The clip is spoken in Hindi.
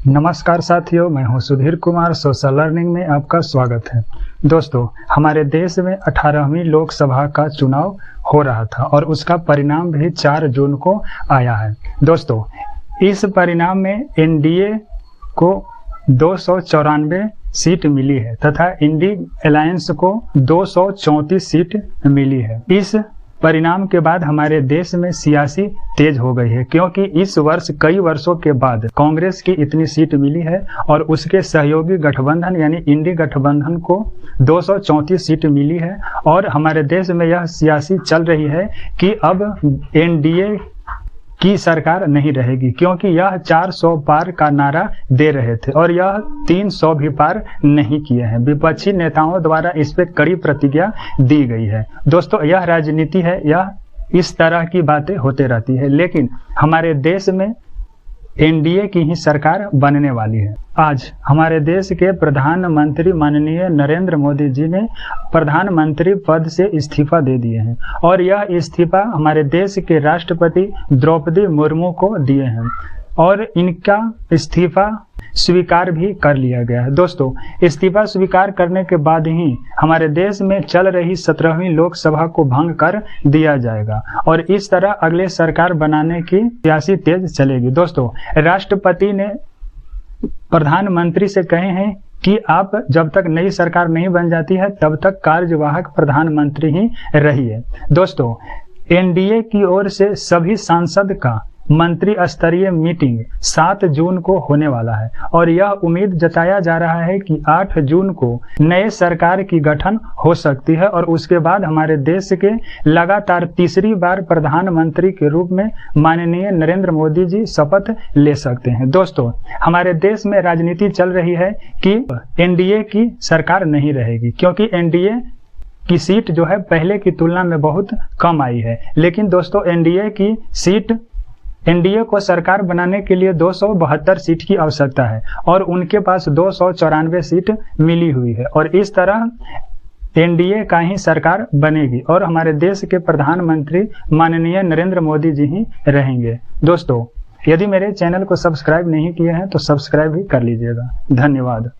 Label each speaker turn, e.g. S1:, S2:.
S1: नमस्कार साथियों, मैं हूं सुधीर कुमार। सोशल लर्निंग में आपका स्वागत है। दोस्तों, हमारे देश में 18वीं लोकसभा का चुनाव हो रहा था और उसका परिणाम भी 4 जून को आया है। दोस्तों, इस परिणाम में एनडीए को 294 सीट मिली है तथा इंडी अलायंस को 234 सीट मिली है। इस परिणाम के बाद हमारे देश में सियासी तेज हो गई है, क्योंकि इस वर्ष कई वर्षों के बाद कांग्रेस की इतनी सीट मिली है और उसके सहयोगी गठबंधन यानी इंडी गठबंधन को 234 सीट मिली है। और हमारे देश में यह सियासी चल रही है कि अब एनडीए की सरकार नहीं रहेगी, क्योंकि यह 400 पार का नारा दे रहे थे और यह 300 भी पार नहीं किए हैं। विपक्षी नेताओं द्वारा इस पे कड़ी प्रतिज्ञा दी गई है। दोस्तों, यह राजनीति है, यह इस तरह की बातें होते रहती है, लेकिन हमारे देश में एनडीए की ही सरकार बनने वाली है। आज हमारे देश के प्रधानमंत्री माननीय नरेंद्र मोदी जी ने प्रधानमंत्री पद से इस्तीफा दे दिए हैं और यह इस्तीफा हमारे देश के राष्ट्रपति द्रौपदी मुर्मू को दिए हैं और इनका इस्तीफा स्वीकार भी कर लिया गया है। दोस्तों, इस्तीफा स्वीकार करने के बाद ही हमारे देश में चल रही 17वीं लोकसभा को भंग कर दिया जाएगा और इस तरह अगले सरकार बनाने की सियासी तेज चलेगी। दोस्तों, राष्ट्रपति ने प्रधानमंत्री से कहे हैं कि आप जब तक नई सरकार नहीं बन जाती है तब तक कार्यवाहक प्रधानमंत्री ही रहिए। दोस्तों, एनडीए की ओर से सभी सांसद का मंत्री स्तरीय मीटिंग 7 जून को होने वाला है और यह उम्मीद जताया जा रहा है कि 8 जून को नए सरकार की गठन हो सकती है और उसके बाद हमारे देश के लगातार तीसरी बार प्रधानमंत्री के रूप में माननीय नरेंद्र मोदी जी शपथ ले सकते हैं। दोस्तों, हमारे देश में राजनीति चल रही है कि एनडीए की सरकार नहीं रहेगी, क्योंकि एनडीए की सीट जो है पहले की तुलना में बहुत कम आई है। लेकिन दोस्तों, एनडीए को सरकार बनाने के लिए 272 सीट की आवश्यकता है और उनके पास 294 सीट मिली हुई है और इस तरह एनडीए का ही सरकार बनेगी और हमारे देश के प्रधानमंत्री माननीय नरेंद्र मोदी जी ही रहेंगे। दोस्तों, यदि मेरे चैनल को सब्सक्राइब नहीं किए हैं तो सब्सक्राइब भी कर लीजिएगा। धन्यवाद।